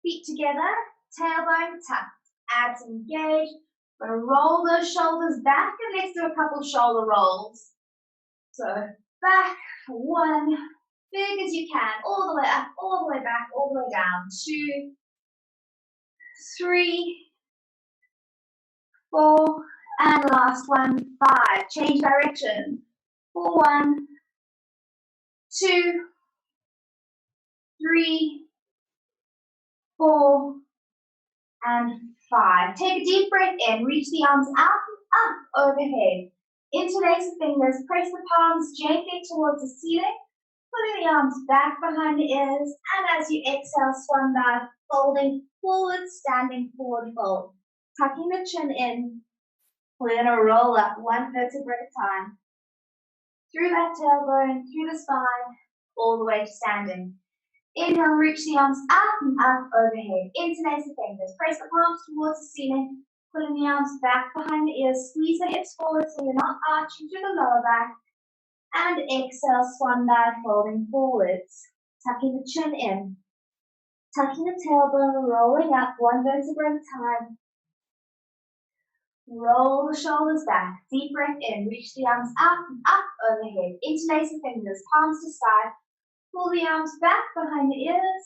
Feet together, tailbone tucked, abs engaged. We're going to roll those shoulders back and let's do a couple shoulder rolls. So back for 1, big as you can, all the way up, all the way back, all the way down. 2, 3, 4, and last one, 5. Change direction. 4, 1, 2, 3, 4, and 5. Take a deep breath in, reach the arms out and up overhead. Interlace the fingers, press the palms gently towards the ceiling, pulling the arms back behind the ears, and as you exhale, swan dive, folding forward, standing forward fold. Tucking the chin in, we're going to roll up 1 vertebra at a time. Through that tailbone, through the spine, all the way to standing. Inhale, reach the arms up and up overhead. Interlace the fingers, press the palms towards the ceiling, pulling the arms back behind the ears, squeeze the hips forward so you're not arching through the lower back. And exhale, swan dive, folding forwards. Tucking the chin in. Tucking the tailbone, rolling up 1 vertebra at a time. Roll the shoulders back. Deep breath in. Reach the arms up and up overhead. Interlace the fingers, palms to side. Pull the arms back behind the ears.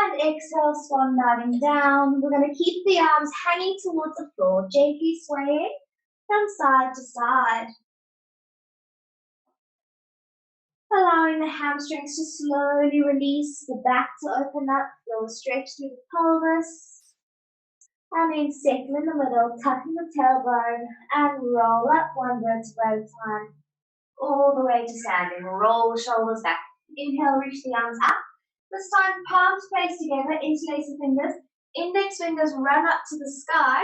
And exhale, swan diving down. We're going to keep the arms hanging towards the floor, gently swaying from side to side. Allowing the hamstrings to slowly release, the back to open up, feel the stretch through the pelvis. And then settle in the middle, tucking the tailbone and roll up 1 vertebra at a time. All the way to standing. Roll the shoulders back. Inhale, reach the arms up. This time, palms placed together, interlace the fingers. Index fingers run up to the sky.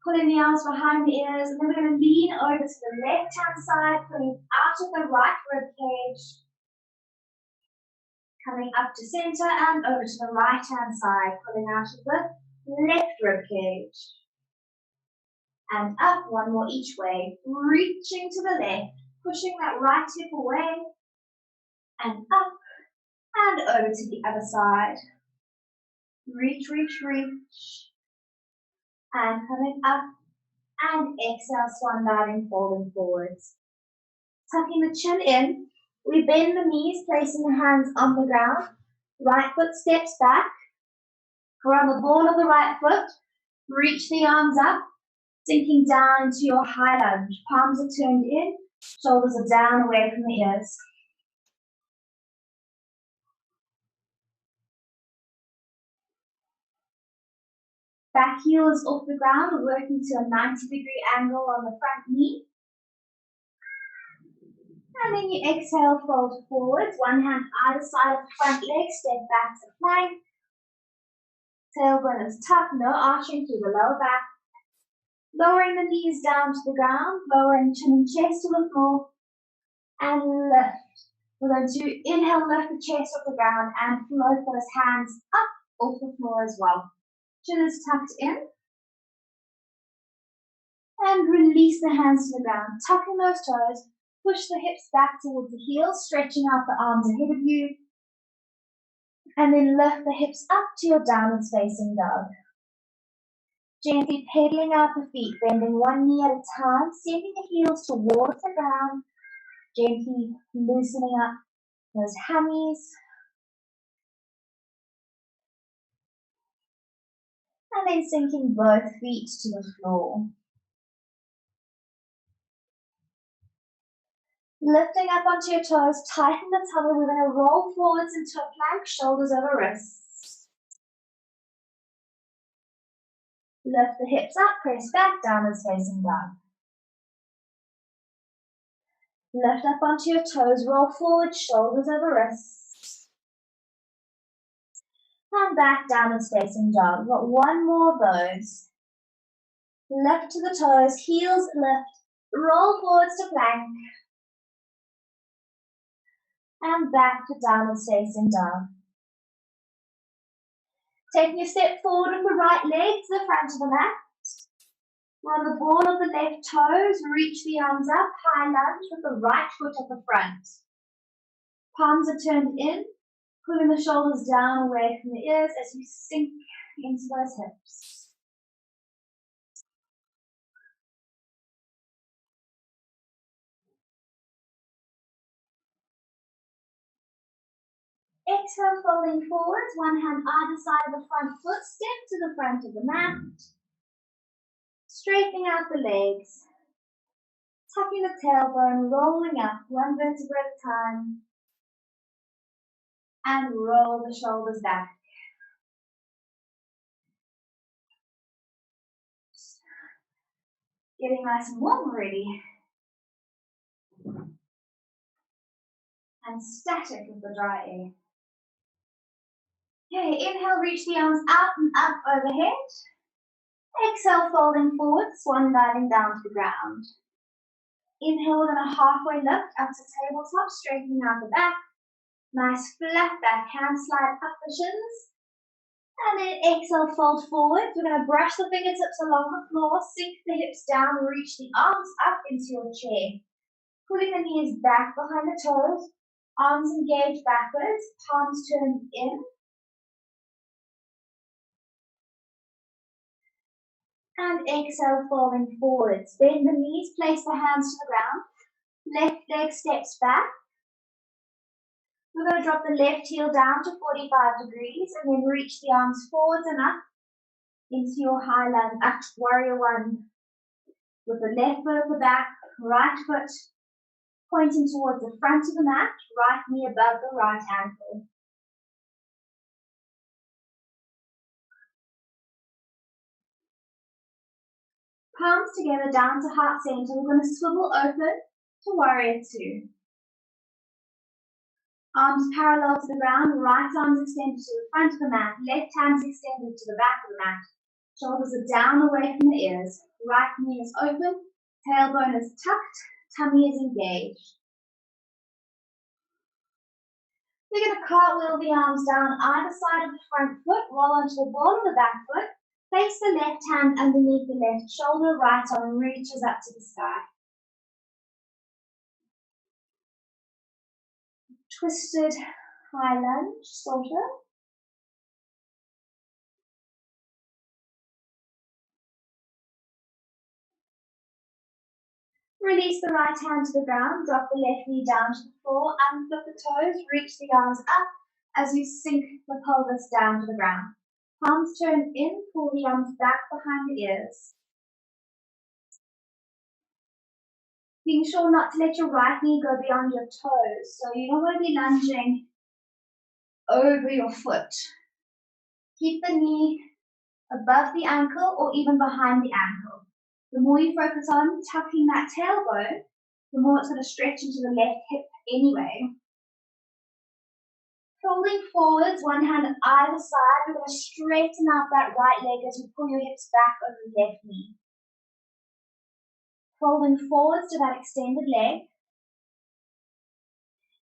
Pulling the arms behind the ears. And then we're going to lean over to the left-hand side, pulling out of the right rib cage. Coming up to center and over to the right-hand side, pulling out of the left rib cage. And up, 1 more each way, reaching to the left, pushing that right hip away, and up, and over to the other side. Reach, reach, reach, and coming up, and exhale, swan diving, folding forwards. Tucking the chin in, we bend the knees, placing the hands on the ground, right foot steps back, we're on the ball of the right foot, reach the arms up, sinking down into your high lunge. Palms are turned in, shoulders are down away from the ears. Back heel is off the ground, we're working to a 90-degree angle on the front knee. And then you exhale, fold forwards, 1 hand either side of the front leg, step back to plank. Tailbone is tucked, no arching through the lower back. Lowering the knees down to the ground, lowering chin and chest to the floor, and lift. We're going to inhale, lift the chest off the ground, and float those hands up off the floor as well. Chin is tucked in. And release the hands to the ground, tucking those toes, push the hips back towards the heels, stretching out the arms ahead of you, and then lift the hips up to your downward facing dog. Gently pedaling out the feet, bending 1 knee at a time, sending the heels towards the ground, gently loosening up those hammies. And then sinking both feet to the floor. Lifting up onto your toes, tighten the tummy. We're going to roll forwards into a plank, shoulders over wrists. Lift the hips up, press back, downwards facing dog. Lift up onto your toes, roll forward, shoulders over wrists. And back, downwards facing dog. We've got 1 more of those. Lift to the toes, heels lift, roll forwards to plank. And back to downwards facing dog. Taking a step forward with the right leg to the front of the mat. We're on the ball of the left toes, reach the arms up, high lunge with the right foot at the front. Palms are turned in, Pulling the shoulders down away from the ears as you sink into those hips. Exhale, folding forwards, one hand either side of the front foot, step to the front of the mat. Straightening out the legs. Tucking the tailbone, rolling up, one vertebra at a time. And roll the shoulders back. Getting nice and warm already. And static with the dry air. Okay, inhale, reach the arms out and up overhead. Exhale, folding forward, swan diving down to the ground. Inhale, we're going to halfway lift up to tabletop, straightening out the back. Nice flat back, hand slide up the shins. And then exhale, fold forward. We're going to brush the fingertips along the floor, sink the hips down, reach the arms up into your chair. Pulling the knees back behind the toes, arms engaged backwards, palms turned in. And exhale, folding forwards. Bend the knees, place the hands to the ground. Left leg steps back. We're going to drop the left heel down to 45 degrees and then reach the arms forwards and up into your high lunge, up to warrior one. With the left foot at the back, right foot pointing towards the front of the mat, right knee above the right ankle. Palms together down to heart center. We're going to swivel open to warrior two. Arms parallel to the ground, right arms extended to the front of the mat, left hands extended to the back of the mat. Shoulders are down away from the ears. Right knee is open, tailbone is tucked, tummy is engaged. We're going to cartwheel the arms down either side of the front foot, roll onto the ball of the back foot, place the left hand underneath the left shoulder, right arm reaches up to the sky. Twisted high lunge, sort of. Release the right hand to the ground, drop the left knee down to the floor, unflip the toes, reach the arms up as you sink the pelvis down to the ground. Palms turn in, pull the arms back behind the ears. Being sure not to let your right knee go beyond your toes, so you don't want to be lunging over your foot. Keep the knee above the ankle or even behind the ankle. The more you focus on tucking that tailbone, the more it's going to stretch into the left hip anyway. Folding forwards, one hand on either side, we're going to straighten out that right leg as you pull your hips back over the left knee. Folding forwards to that extended leg.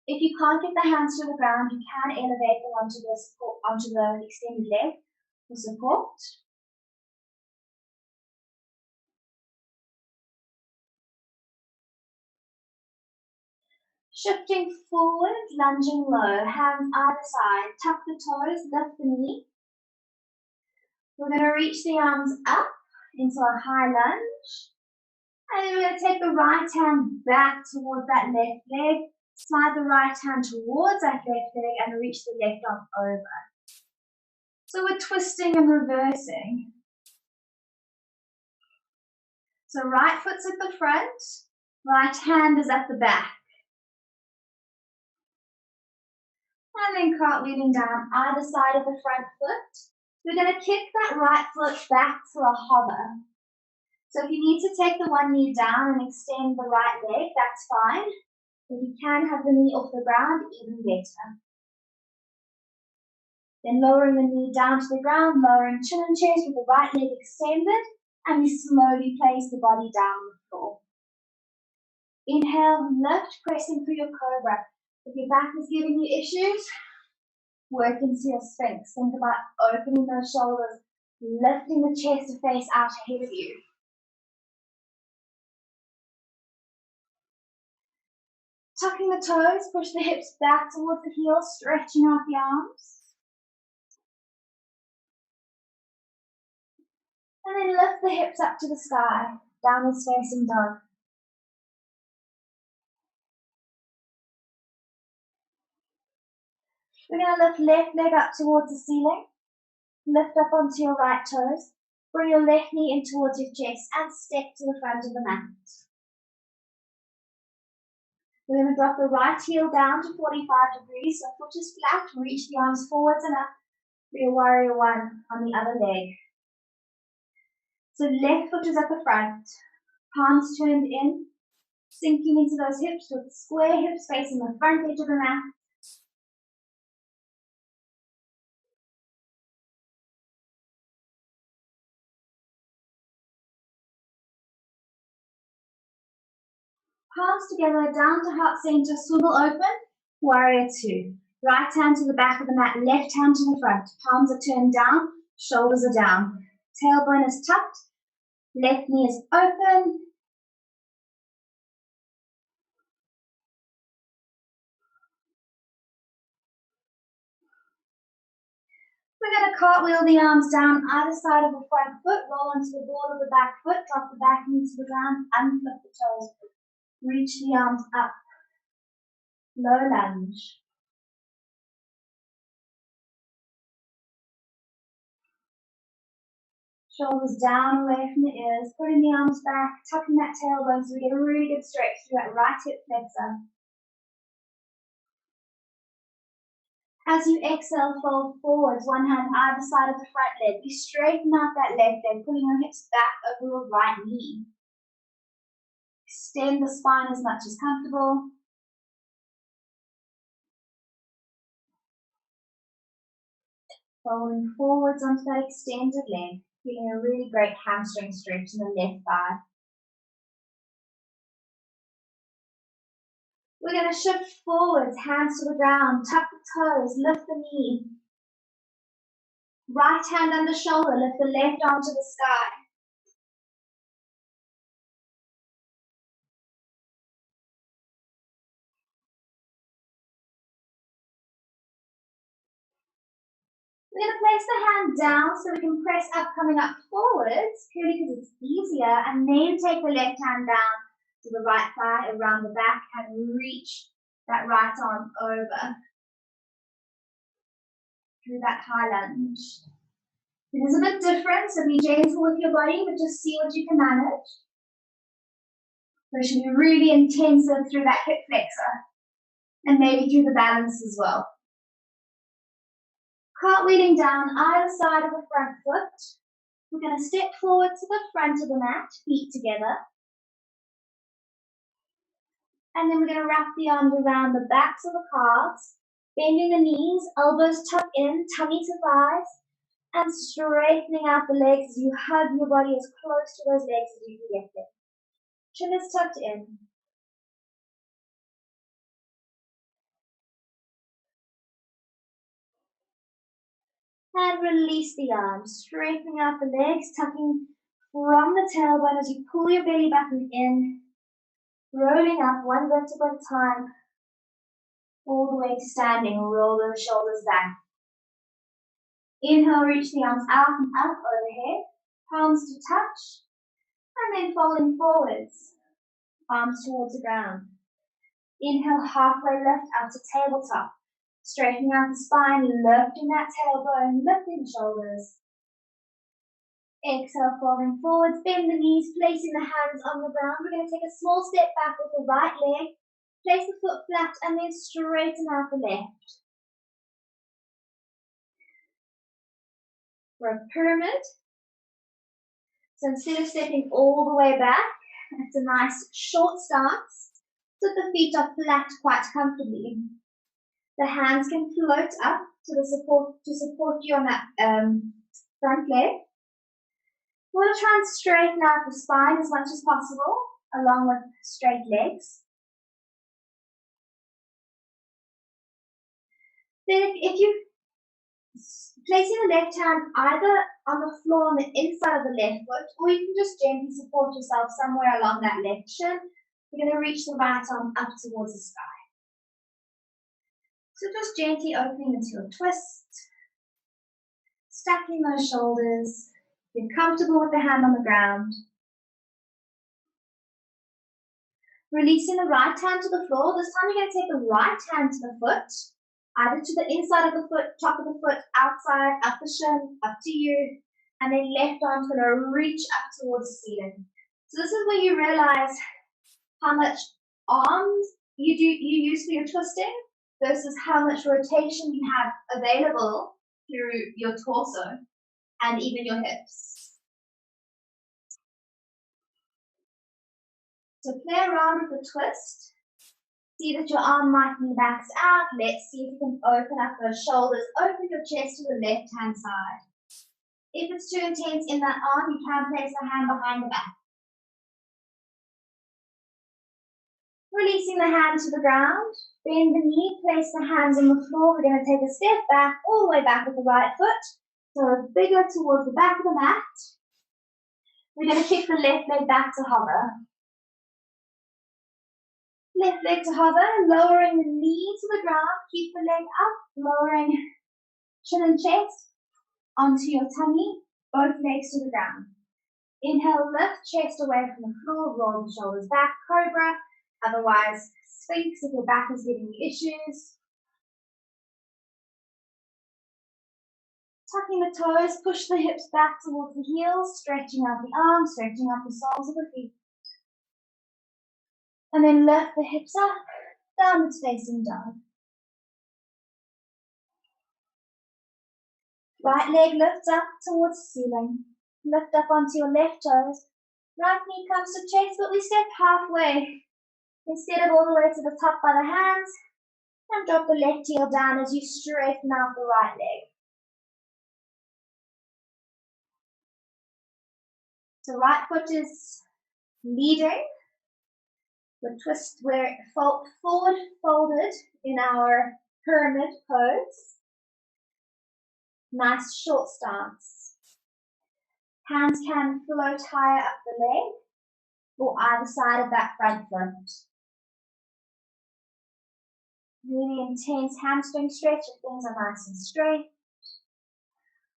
If you can't get the hands to the ground, you can elevate them onto the extended leg for support. Shifting forward, lunging low, hands either side, tuck the toes, lift the knee. We're going to reach the arms up into a high lunge. And then we're going to take the right hand back towards that left leg, slide the right hand towards that left leg and reach the left arm over. So we're twisting and reversing. So right foot's at the front, right hand is at the back. And then cartwheeling down either side of the front foot. We're going to kick that right foot back to a hover. So if you need to take the one knee down and extend the right leg, that's fine. If you can have the knee off the ground, even better. Then lowering the knee down to the ground, lowering chin and chest with the right leg extended, and you slowly place the body down on the floor. Inhale, lift, pressing through your cobra. If your back is giving you issues, work into your sphinx. Think about opening those shoulders, lifting the chest to face out ahead of you. Tucking the toes, push the hips back towards the heels, stretching out the arms. And then lift the hips up to the sky, downwards facing dog. We're going to lift left leg up towards the ceiling. Lift up onto your right toes. Bring your left knee in towards your chest and step to the front of the mat. We're going to drop the right heel down to 45 degrees, so foot is flat, reach the arms forwards and up for your warrior one on the other leg. So left foot is at the front, palms turned in, sinking into those hips with square hip space in the front edge of the mat. Palms together, down to heart center, swivel open, warrior two. Right hand to the back of the mat, left hand to the front. Palms are turned down, shoulders are down. Tailbone is tucked, left knee is open. We're going to cartwheel the arms down either side of the front foot, roll onto the ball of the back foot, drop the back knee to the ground, unflip the toes. Reach the arms up. Low lunge. Shoulders down away from the ears, putting the arms back, tucking that tailbone so we get a really good stretch through that right hip flexor. As you exhale, fold forwards, one hand either side of the front leg. You straighten out that left leg, pulling your hips back over your right knee. Extend the spine as much as comfortable. Folding forwards onto that extended leg, feeling a really great hamstring stretch in the left thigh. We're going to shift forwards, hands to the ground, tuck the toes, lift the knee. Right hand under shoulder, lift the left arm to the sky. We're going to place the hand down so we can press up, coming up forwards, purely because it's easier, and then take the left hand down to the right thigh, around the back, and reach that right arm over through that high lunge. It is a bit different, so be gentle with your body, but just see what you can manage. So it should be really intensive through that hip flexor, and maybe through the balance as well. Cartwheeling down either side of the front foot. We're going to step forward to the front of the mat, feet together. And then we're going to wrap the arms around the backs of the calves, bending the knees, elbows tucked in, tummy to thighs, and straightening out the legs as you hug your body as close to those legs as you can get there. Chin is tucked in. And release the arms, straightening out the legs, tucking from the tailbone as you pull your belly button in, rolling up one vertebra at a time, all the way to standing. Roll those shoulders back. Inhale, reach the arms out and up overhead, palms to touch, and then folding forwards, arms towards the ground. Inhale, halfway lift out to tabletop. Straightening out the spine, lifting that tailbone, lifting the shoulders. Exhale, folding forwards, bend the knees, placing the hands on the ground. We're going to take a small step back with the right leg, place the foot flat, and then straighten out the left. For a pyramid. So instead of stepping all the way back, it's a nice short stance, so the feet are flat quite comfortably. The hands can float up to support you on that front leg. We'll try and straighten out the spine as much as possible, along with straight legs. Then if you placing the left hand either on the floor on the inside of the left foot, or you can just gently support yourself somewhere along that left shin, you're going to reach the right arm up towards the sky. So just gently opening into your twist, stacking those shoulders, get comfortable with the hand on the ground. Releasing the right hand to the floor. This time you're going to take the right hand to the foot, either to the inside of the foot, top of the foot, outside, up the shin, up to you, and then left arm's going to reach up towards the ceiling. So this is where you realize how much arms you use for your twisting versus how much rotation you have available through your torso and even your hips. So play around with the twist. See that your arm might be maxed out. Let's see if you can open up those shoulders, open your chest to the left-hand side. If it's too intense in that arm, you can place the hand behind the back. Releasing the hand to the ground, bend the knee, place the hands on the floor. We're going to take a step back, all the way back with the right foot. So bigger towards the back of the mat. We're going to kick the left leg back to hover. Left leg to hover, lowering the knee to the ground. Keep the leg up, lowering chin and chest onto your tummy, both legs to the ground. Inhale, lift, chest away from the floor, roll the shoulders back, cobra. Otherwise, sphinx if your back is giving you issues. Tucking the toes, push the hips back towards the heels, stretching out the arms, stretching out the soles of the feet. And then lift the hips up, downward facing dog. Right leg lifts up towards the ceiling. Lift up onto your left toes. Right knee comes to chest, but we step halfway. Instead of all the way to the top by the hands, and drop the left heel down as you straighten out the right leg. So right foot is leading. The twist where forward folded in our pyramid pose. Nice short stance. Hands can float higher up the leg or either side of that front foot. Really intense hamstring stretch if things are nice and straight.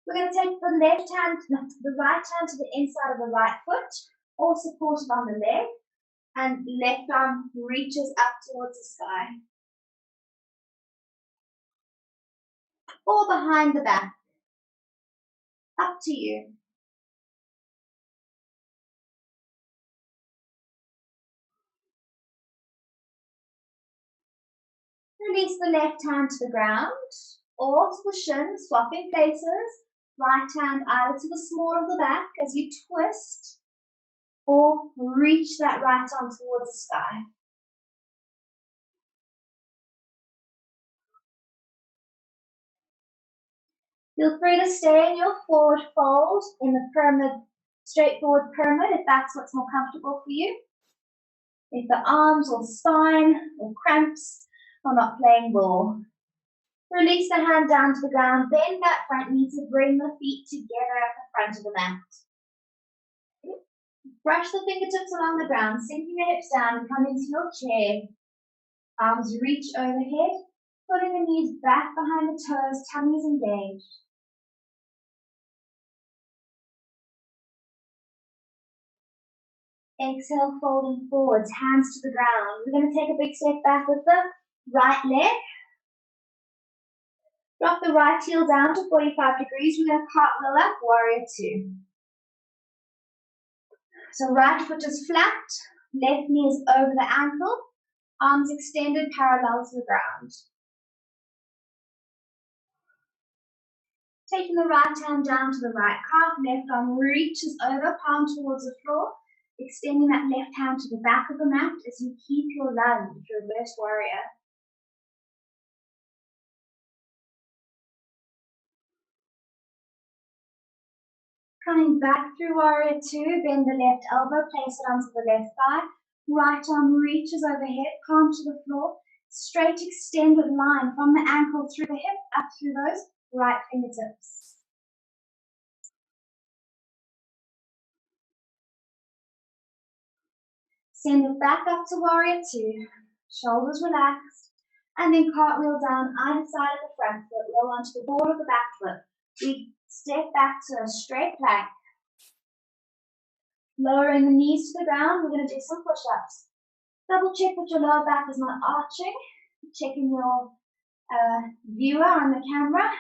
We're going to take the right hand to the inside of the right foot, or supported on the leg, and left arm reaches up towards the sky. Or behind the back. Up to you. Release the left hand to the ground, or to the shin, swapping places. Right hand either to the small of the back as you twist, or reach that right arm towards the sky. Feel free to stay in your forward fold in the pyramid, straightforward pyramid, if that's what's more comfortable for you. If the arms or spine or cramps are not playing ball. Release the hand down to the ground, bend that front knee to bring the feet together at the front of the mat. Brush the fingertips along the ground, sinking the hips down, come into your chair. Arms reach overhead, pulling the knees back behind the toes, tummies engaged. Exhale, folding forwards, hands to the ground. We're going to take a big step back with the right leg. Drop the right heel down to 45 degrees. We're going to cartwheel up, warrior two. So right foot is flat, left knee is over the ankle, arms extended parallel to the ground. Taking the right hand down to the right calf, left arm reaches over, palm towards the floor, extending that left hand to the back of the mat as you keep your lunge, reverse warrior. Coming back through warrior two, bend the left elbow, place it onto the left thigh, right arm reaches overhead, palm to the floor, straight extended line from the ankle through the hip, up through those right fingertips. Send it back up to warrior two, shoulders relaxed. And then cartwheel down either side of the front foot, roll onto the board of the back foot. We step back to a straight plank. Lowering the knees to the ground, we're going to do some push-ups. Double check that your lower back is not arching. Checking your viewer on the camera.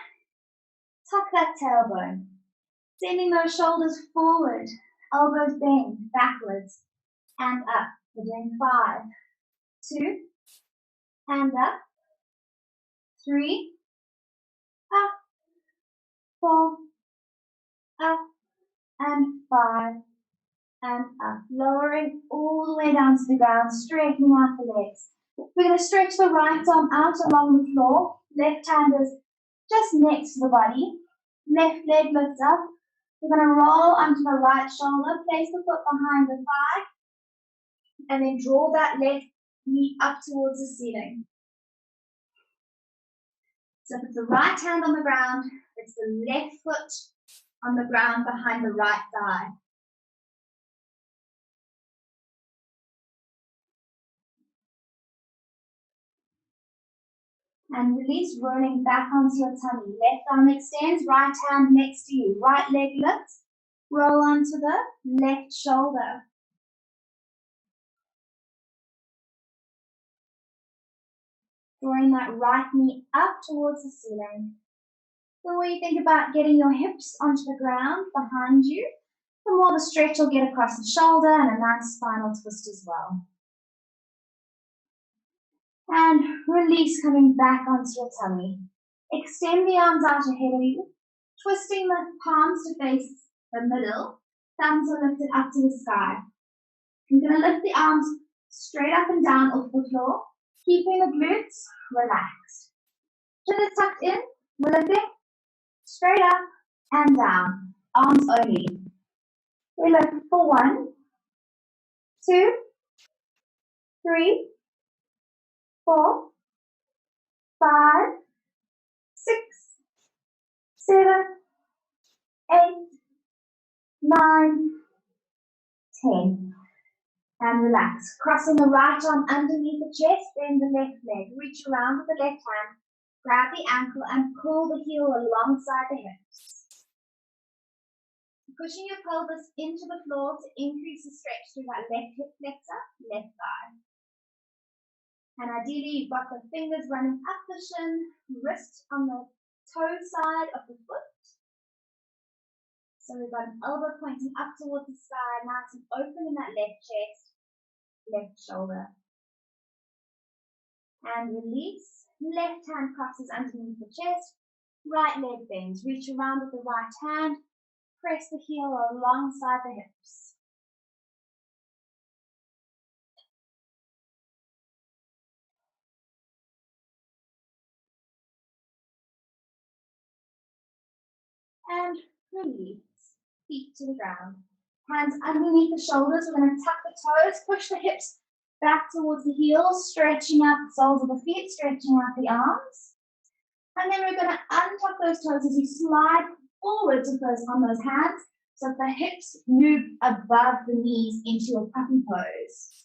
Tuck that tailbone. Sending those shoulders forward, elbows bend backwards and up. We're doing 5, 2, and up, 3, up, 4, up, and 5, and up. Lowering all the way down to the ground, straightening out the legs. We're going to stretch the right arm out along the floor. Left hand is just next to the body. Left leg lifts up. We're going to roll onto the right shoulder, place the foot behind the thigh, and then draw that left knee up towards the ceiling. So if it's the right hand on the ground, it's the left foot on the ground behind the right thigh. And release, rolling back onto your tummy. Left arm extends, right hand next to you. Right leg lifts, roll onto the left shoulder. Drawing that right knee up towards the ceiling. The more you think about getting your hips onto the ground behind you, the more the stretch will get across the shoulder and a nice spinal twist as well. And release, coming back onto your tummy. Extend the arms out ahead of you, twisting the palms to face the middle. Thumbs are lifted up to the sky. You're going to lift the arms straight up and down off the floor, keeping the glutes relaxed. Chin is tucked in, we're lifting straight up and down, arms only. We lift for 1, 2, 3, 4, 5, 6, 7, 8, 9, 10. And relax. Crossing the right arm underneath the chest, bend the left leg. Reach around with the left hand, grab the ankle and pull the heel alongside the hips. Pushing your pelvis into the floor to increase the stretch through that left hip flexor, left thigh. And ideally, you've got the fingers running up the shin, wrist on the toe side of the foot. So we've got an elbow pointing up towards the sky, nice and open in that left chest, left shoulder. And release. Left hand crosses underneath the chest, right leg bends. Reach around with the right hand, press the heel alongside the hips. And release. Feet to the ground. Hands underneath the shoulders. We're going to tuck the toes, push the hips back towards the heels, stretching out the soles of the feet, stretching out the arms. And then we're going to untuck those toes as you slide forward to first on those hands, so that the hips move above the knees into a puppy pose.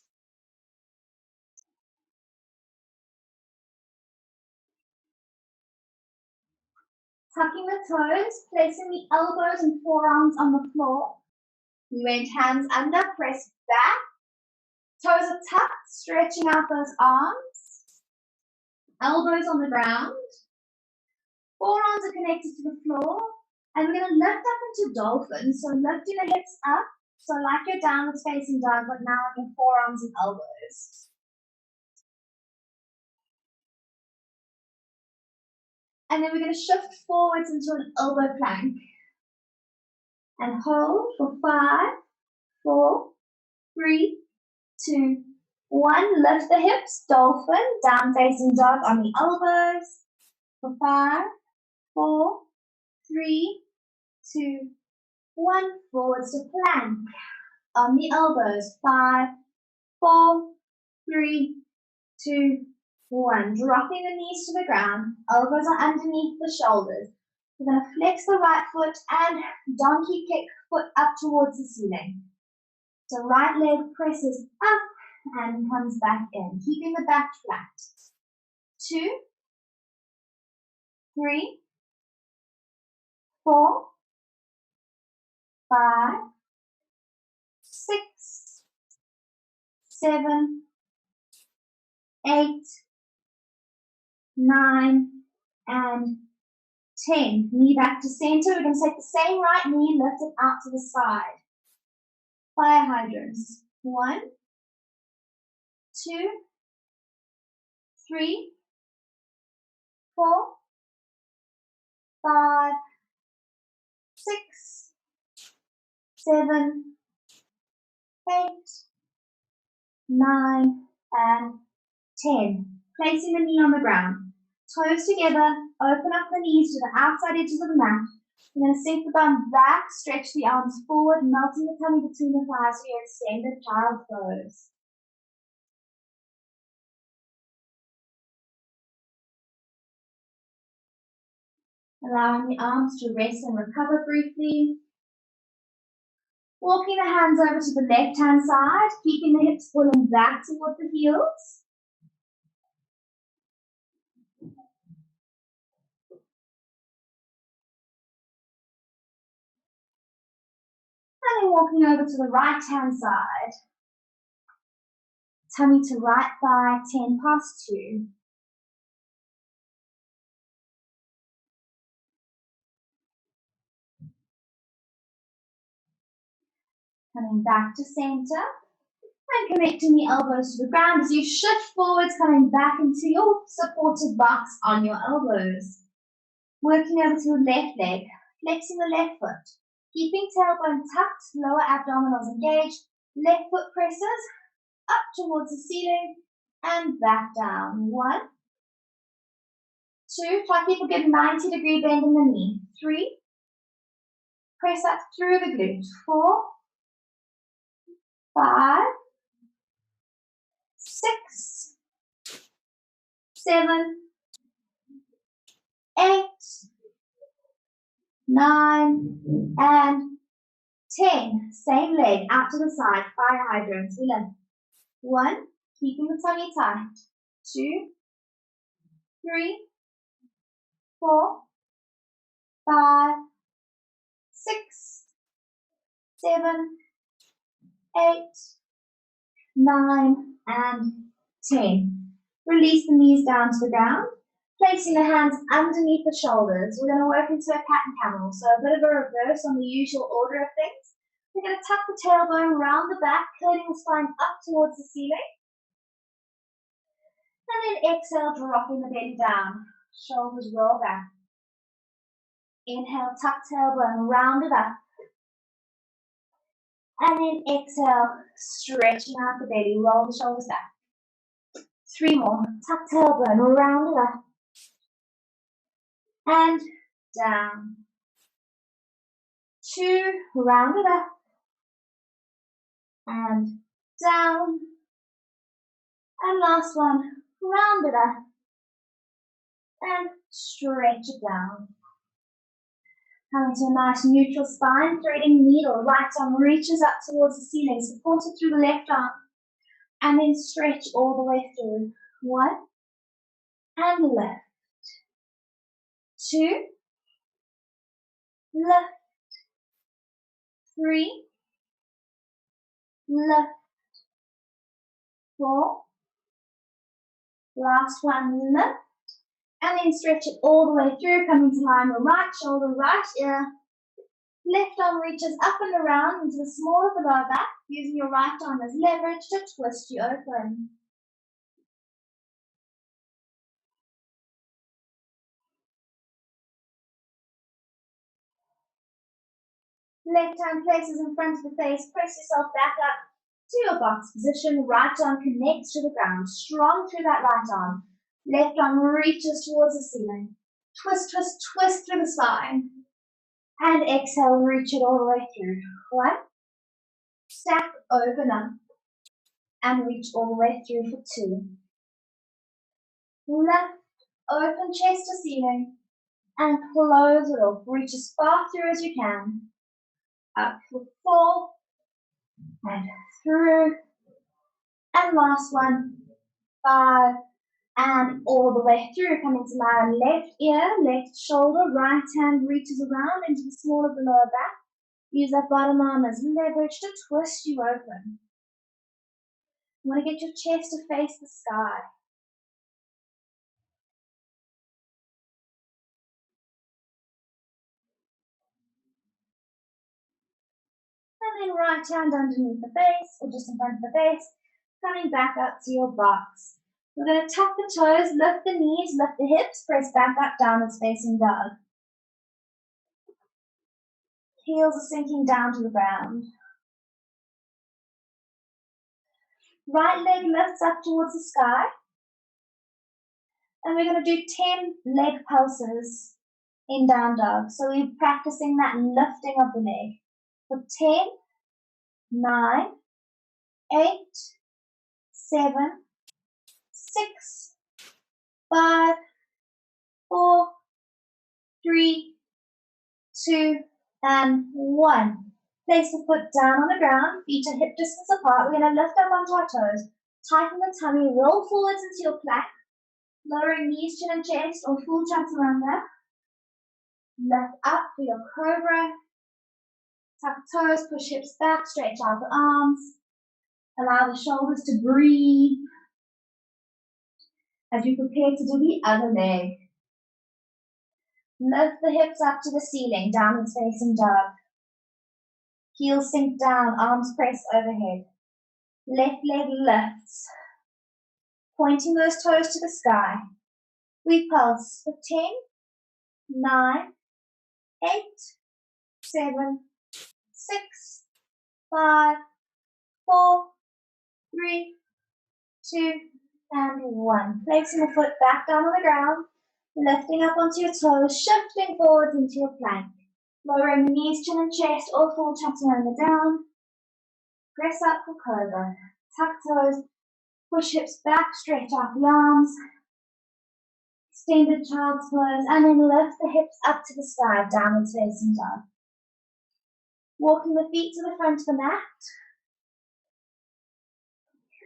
Tucking the toes, placing the elbows and forearms on the floor. We went hands under, press back. Toes are tucked, stretching out those arms. Elbows on the ground. Forearms are connected to the floor. And we're going to lift up into dolphin. So lifting the hips up. So like your downward facing dog, but now with your forearms and elbows. And then we're going to shift forwards into an elbow plank. And hold for 5, 4, 3, 2, 1. Lift the hips, dolphin, down facing dog on the elbows. For 5, 4, 3, 2, 1. Forwards to plank on the elbows. 5, 4, 3, 2, 1. Dropping the knees to the ground. Elbows are underneath the shoulders. We're going to flex the right foot and donkey kick foot up towards the ceiling. So right leg presses up and comes back in, keeping the back flat. 2, 3, 4, 5, 6, 7, 8, 9, and 10. Knee back to center. We're going to take the same right knee and lift it out to the side. Fire hydrants. 1, 2, 3, 4, 5, 6, 7, 8, 9, and 10. Placing the knee on the ground. Toes together, open up the knees to the outside edges of the mat. We're going to sink the bum back, stretch the arms forward, melting the tummy between the thighs for your extended child pose. Allowing the arms to rest and recover briefly. Walking the hands over to the left-hand side, keeping the hips pulling back towards the heels. And then walking over to the right-hand side. Tummy to right thigh, 10 past 2. Coming back to center. And connecting the elbows to the ground as you shift forwards, coming back into your supported box on your elbows. Working over to the left leg, flexing the left foot. Keeping tailbone tucked, lower abdominals engaged. Left foot presses up towards the ceiling and back down. 1, 2, try to keep a good 90-degree bend in the knee. 3, press up through the glute. 4, 5, 6, 7, 8, 9, and 10. Same leg out to the side. Fire hydrants. We lift. 1, keeping the tummy tight. 2, 3, 4, 5, 6, 7, 8, 9, and 10. Release the knees down to the ground. Placing the hands underneath the shoulders. We're going to work into a cat and camel. So a bit of a reverse on the usual order of things. We're going to tuck the tailbone around the back, curling the spine up towards the ceiling. And then exhale, dropping the belly down. Shoulders roll back. Inhale, tuck tailbone, round it up. And then exhale, stretching out the belly, roll the shoulders back. 3 more. Tuck tailbone, round it up. And down. 2, round it up. And down. And last one, round it up. And stretch it down. Coming to a nice neutral spine, threading the needle. Right arm reaches up towards the ceiling, supported through the left arm. And then stretch all the way through. 1, and lift. 2, lift. 3, lift. 4, last one, lift. And then stretch it all the way through, coming to line with right shoulder, right ear. Left arm reaches up and around into the small of the lower back, using your right arm as leverage to twist you open. Left hand places in front of the face, press yourself back up to your box position. Right arm connects to the ground, strong through that right arm. Left arm reaches towards the ceiling. Twist, twist, twist through the spine. And exhale, reach it all the way through. 1, stack, open up. And reach all the way through for 2. Lift, open chest to ceiling. And close it off. Reach as far through as you can. Up for 4. And through. And last one. 5. And all the way through, coming to lie on left ear, left shoulder, right hand reaches around into the small of the lower back. Use that bottom arm as leverage to twist you open. You want to get your chest to face the sky. And then right hand underneath the face, or just in front of the face, coming back up to your box. We're going to tuck the toes, lift the knees, lift the hips, press back up, downwards facing dog. Heels are sinking down to the ground. Right leg lifts up towards the sky. And we're going to do 10 leg pulses in down dog. So we're practicing that lifting of the leg. For 10, 9, 8, 7, 6, 5, 4, 3, 2, and 1. Place the foot down on the ground, feet are hip distance apart. We're going to lift up onto our toes, tighten the tummy, roll forwards into your plank, lowering knees, chin and chest, or full chaturanga. Lift up for your cobra. Tuck toes, push hips back, stretch out the arms. Allow the shoulders to breathe as you prepare to do the other leg. Lift the hips up to the ceiling, downwards facing dog. Heels sink down, arms press overhead. Left leg lifts, pointing those toes to the sky. We pulse for 10, 9, 8, 7, 6, 5, 4, 3, 2, and 1. Placing the foot back down on the ground, lifting up onto your toes, shifting forwards into your plank. Lowering the knees, chin and chest, or full chaturanga down. Press up for cobra. Tuck toes, push hips back, stretch out the arms. Extended child's pose, and then lift the hips up to the sky, downwards facing dog. Walking the feet to the front of the mat.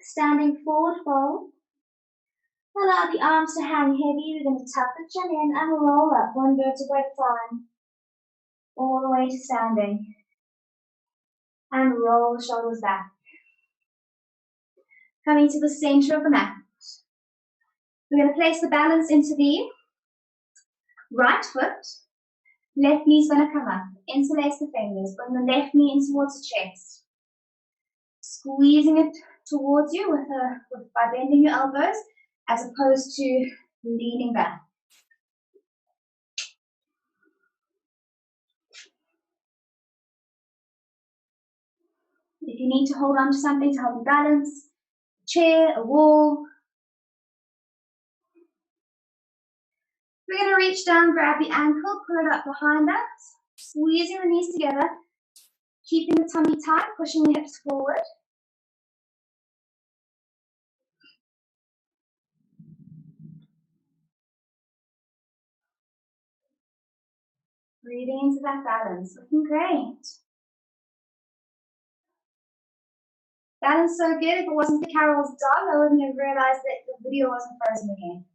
Standing forward fold. Allow the arms to hang heavy. We're going to tuck the chin in and roll up one vertebra at a time. All the way to standing. And roll the shoulders back. Coming to the center of the mat. We're going to place the balance into the right foot. Left knee is going to come up. Interlace the fingers. Bring the left knee in towards the chest. Squeezing it towards you by bending your elbows as opposed to leaning back. If you need to hold on to something to help you balance, a chair, a wall. We're going to reach down, grab the ankle, pull it up behind us, squeezing the knees together, keeping the tummy tight, pushing the hips forward. Breathing into that balance, looking great. Balance so good, if it wasn't for Carol's dog, I wouldn't have realized that the video wasn't frozen again.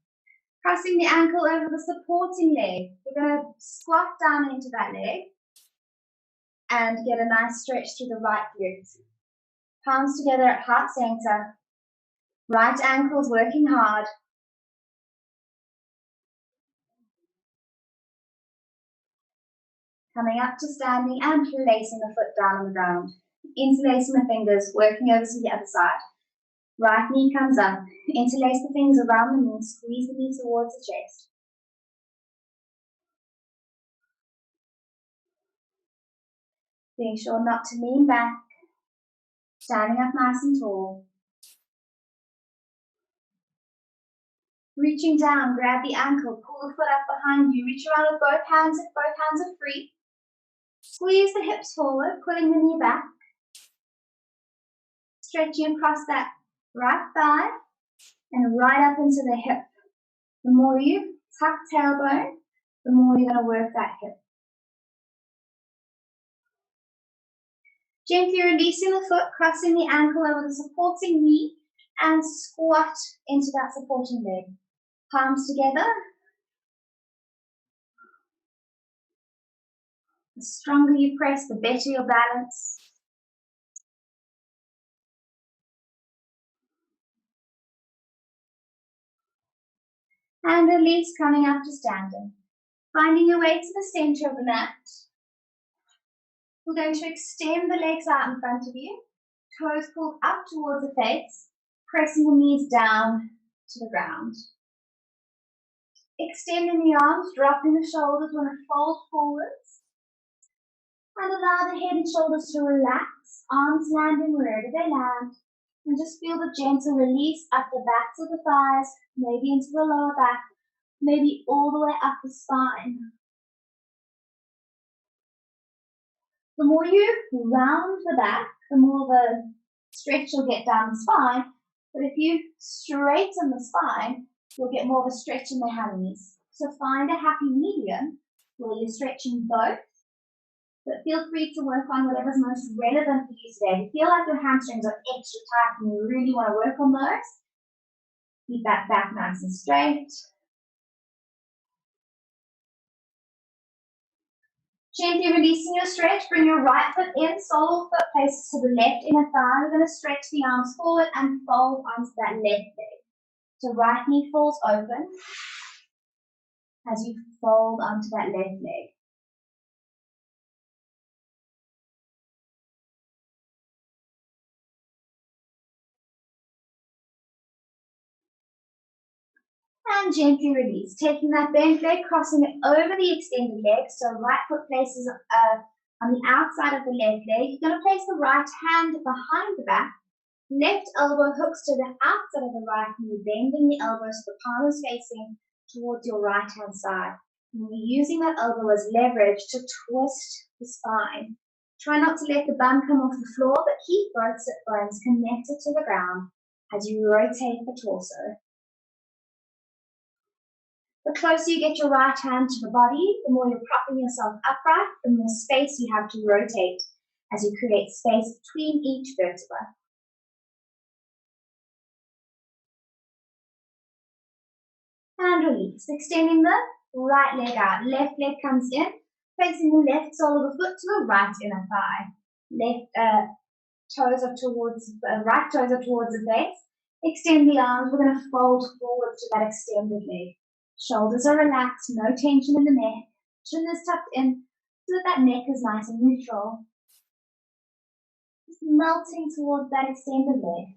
Crossing the ankle over the supporting leg. We're going to squat down into that leg and get a nice stretch through the right glute. Palms together at heart center. Right ankle's working hard. Coming up to standing and placing the foot down on the ground. Interlacing the fingers, working over to the other side. Right knee comes up. Interlace the fingers around the knee, squeeze the knee towards the chest. Being sure not to lean back. Standing up nice and tall. Reaching down, grab the ankle, pull the foot up behind you. Reach around with both hands if both hands are free. Squeeze the hips forward, pulling the knee back. Stretching across that right thigh and right up into the hip. The more you tuck tailbone, the more you're going to work that hip. Gently releasing the foot, crossing the ankle over the supporting knee and squat into that supporting leg. Palms together. The stronger you press, the better your balance. And release, coming up to standing. Finding your way to the center of the mat. We're going to extend the legs out in front of you. Toes pulled up towards the face. Pressing the knees down to the ground. Extending the arms, dropping the shoulders when it folds forwards. And allow the head and shoulders to relax. Arms landing wherever they land. And just feel the gentle release up the backs of the thighs, maybe into the lower back, maybe all the way up the spine. The more you round the back, the more the stretch you'll get down the spine. But if you straighten the spine, you'll get more of a stretch in the hammies. So find a happy medium where you're stretching both. But feel free to work on whatever's most relevant for you today. If you feel like your hamstrings are extra tight and you really want to work on those, keep that back nice and straight. Gently releasing your stretch, bring your right foot in, sole foot places to the left inner thigh. We're going to stretch the arms forward and fold onto that left leg. So right knee falls open as you fold onto that left leg. And gently release, taking that bent leg, crossing it over the extended leg. So right foot places on the outside of the left leg. You're going to place the right hand behind the back. Left elbow hooks to the outside of the right knee, bending the elbows so the palm is facing towards your right hand side. And you're using that elbow as leverage to twist the spine. Try not to let the bum come off the floor, but keep both sit bones connected to the ground as you rotate the torso. The closer you get your right hand to the body, the more you're propping yourself upright, the more space you have to rotate as you create space between each vertebra. And release, extending the right leg out. Left leg comes in, facing the left sole of the foot to the right inner thigh. Right toes are towards the face. Extend the arms. We're going to fold forward to that extended leg. Shoulders are relaxed, no tension in the neck. Chin is tucked in so that neck is nice and neutral. Just melting towards that extended leg.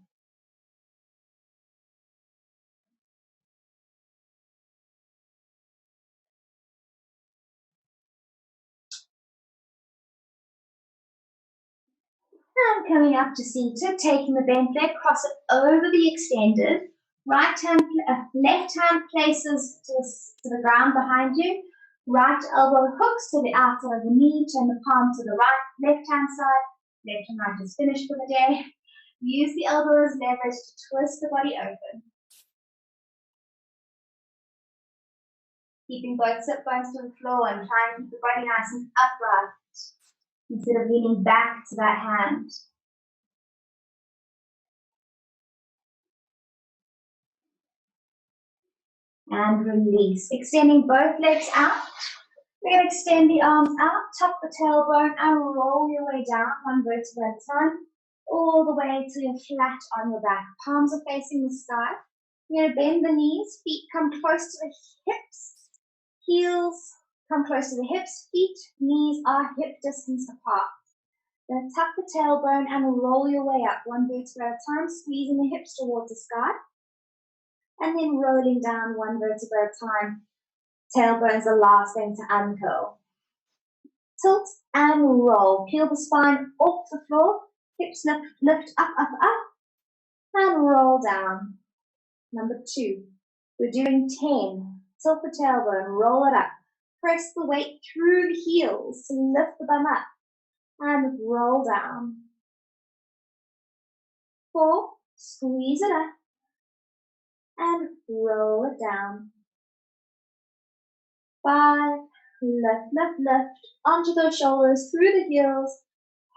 And coming up to seated, taking the bent leg, cross it over the extended. Left hand places to the ground behind you. Right elbow hooks to the outside of the knee, turn the palm to the right, left hand side. Left and right is finished for the day. Use the elbow as leverage to twist the body open. Keeping both sit bones to the floor and trying to keep the body nice and upright instead of leaning back to that hand. And release. Extending both legs out. We're going to extend the arms out, tuck the tailbone and roll your way down one vertebra at a time, all the way till you're flat on your back. Palms are facing the sky. You're going to bend the knees, feet come close to the hips, heels come close to the hips, feet, knees are hip distance apart. You're going to tuck the tailbone and roll your way up one vertebra at a time, squeezing the hips towards the sky, and then rolling down one vertebra at a time. Tailbone's the last thing to uncurl. Tilt and roll. Peel the spine off the floor. Hips lift up, up, up. And roll down. Number 2. We're doing 10. Tilt the tailbone, roll it up. Press the weight through the heels to lift the bum up. And roll down. 4. Squeeze it up. And roll it down. 5. Lift, lift, lift. Onto those shoulders, through the heels.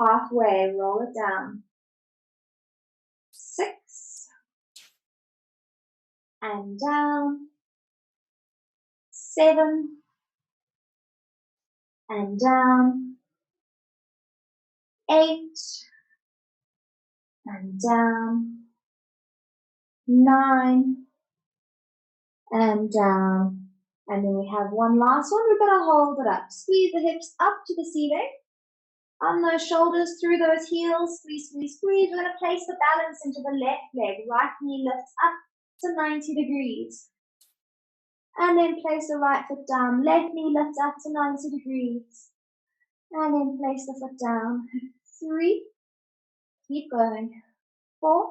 Halfway, roll it down. 6. And down. 7, and down, 8, and down, 9, and down. And then we have one last one. We're going to hold it up. Squeeze the hips up to the ceiling. On those shoulders, through those heels. Squeeze, squeeze, squeeze. We're going to place the balance into the left leg. Right knee lifts up to 90 degrees. And then place the right foot down. Left knee lifts up to 90 degrees. And then place the foot down. 3. Keep going. 4,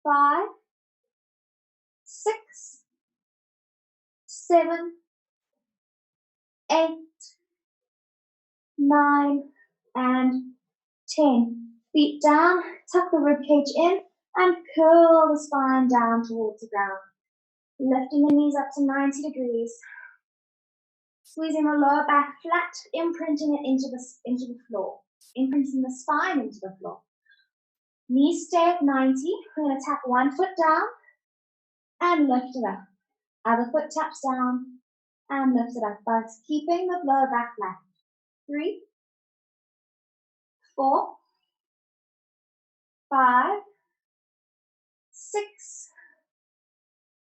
5, 6, 7, 8, 9, and 10. Feet down, tuck the ribcage in, and curl the spine down towards the ground. Lifting the knees up to 90 degrees. Squeezing the lower back flat, imprinting it into the floor. Imprinting the spine into the floor. Knees stay at 90. We're going to tap one foot down and lift it up. Other foot taps down and lift it up, but keeping the lower back flat. 3, 4, 5, 6,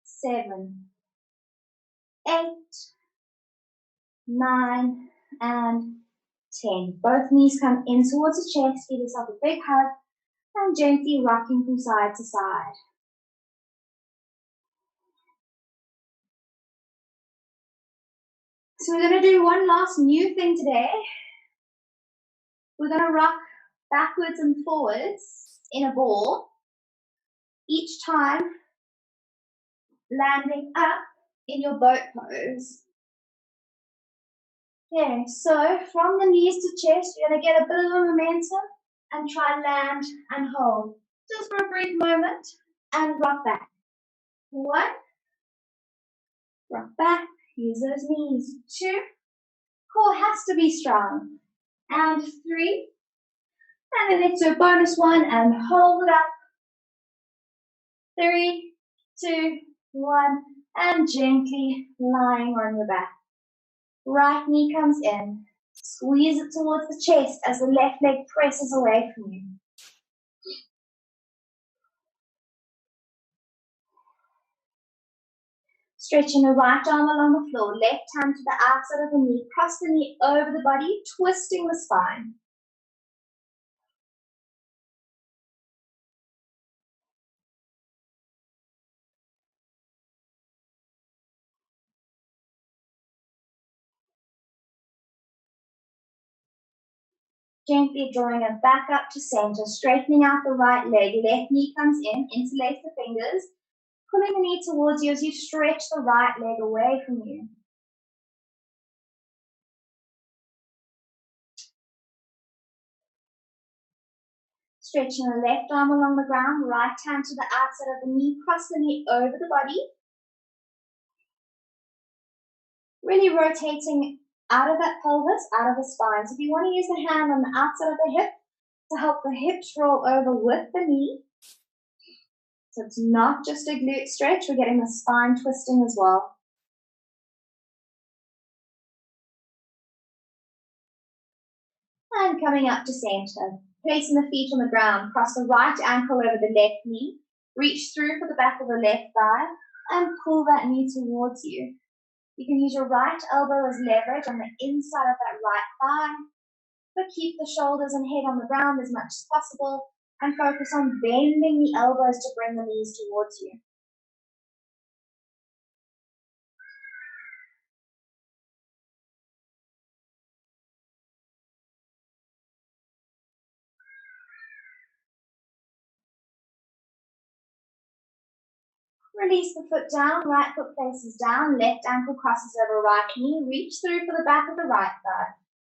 7, 8, 9, and 10. Both knees come in towards the chest. Give yourself a big hug and gently rocking from side to side. So we're going to do one last new thing today. We're going to rock backwards and forwards in a ball, each time landing up in your boat pose. Okay, so from the knees to chest, you're going to get a bit of a momentum and try land and hold. Just for a brief moment and rock back. 1, rock back, use those knees. 2, core has to be strong. And 3, and then let's do a bonus 1 and hold it up. 3, 2, 1, and gently lying on your back. Right knee comes in. Squeeze it towards the chest as the left leg presses away from you. Stretching the right arm along the floor, left hand to the outside of the knee, cross the knee over the body, twisting the spine. Gently drawing it back up to center, straightening out the right leg, left knee comes in, interlace the fingers, pulling the knee towards you as you stretch the right leg away from you. Stretching the left arm along the ground, right hand to the outside of the knee, cross the knee over the body. Really rotating out of that pelvis, out of the spine. So if you want to use the hand on the outside of the hip to help the hips roll over with the knee. So it's not just a glute stretch, we're getting the spine twisting as well. And coming up to center, placing the feet on the ground, cross the right ankle over the left knee, reach through for the back of the left thigh, and pull that knee towards you. You can use your right elbow as leverage on the inside of that right thigh, but keep the shoulders and head on the ground as much as possible, and focus on bending the elbows to bring the knees towards you. Release the foot down, right foot faces down, left ankle crosses over right knee, reach through for the back of the right thigh.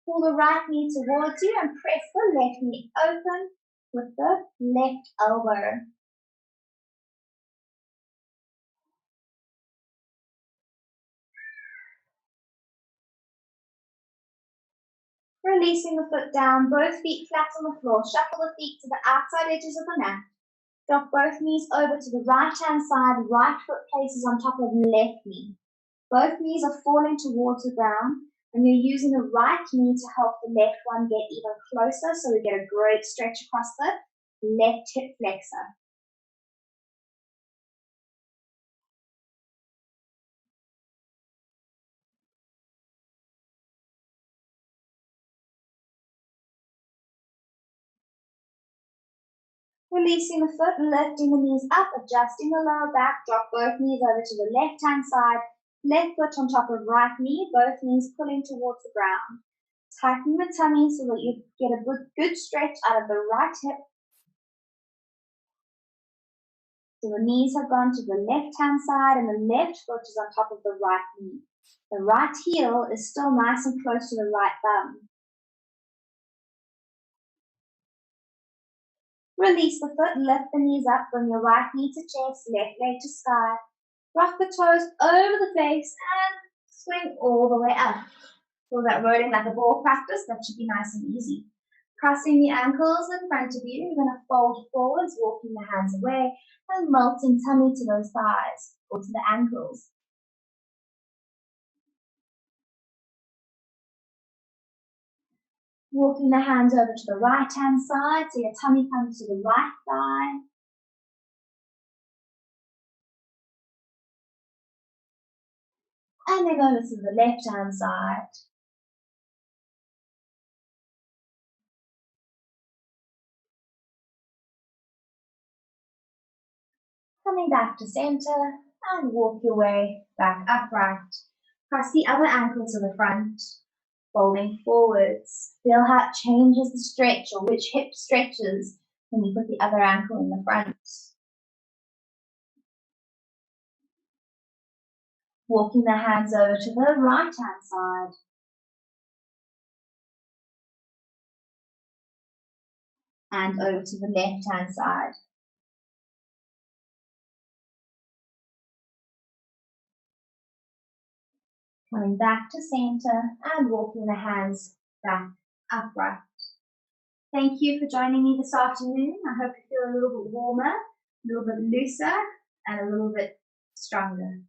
Pull the right knee towards you and press the left knee open with the left elbow. Releasing the foot down, both feet flat on the floor. Shuffle the feet to the outside edges of the mat. Drop both knees over to the right hand side, right foot places on top of left knee. Both knees are falling towards the ground, and you're using the right knee to help the left one get even closer, so we get a great stretch across the left hip flexor. Releasing the foot, lifting the knees up, adjusting the lower back, drop both knees over to the left-hand side, left foot on top of right knee, both knees pulling towards the ground. Tighten the tummy so that you get a good stretch out of the right hip. So the knees have gone to the left-hand side and the left foot is on top of the right knee. The right heel is still nice and close to the right thumb. Release the foot, lift the knees up, bring your right knee to chest, left leg to sky. Rock the toes over the face and swing all the way up. Feel that rolling like a ball practice, that should be nice and easy. Crossing the ankles in front of you, you're going to fold forwards, walking the hands away, and melting tummy to those thighs or to the ankles. Walking the hands over to the right-hand side, so your tummy comes to the right thigh. And then over to the left-hand side. Coming back to center and walk your way back upright. Press the other ankle to the front, folding forwards. Feel how it changes the stretch or which hip stretches when you put the other ankle in the front. Walking the hands over to the right-hand side. And over to the left-hand side. Coming back to center and walking the hands back upright. Thank you for joining me this afternoon. I hope you feel a little bit warmer, a little bit looser, and a little bit stronger.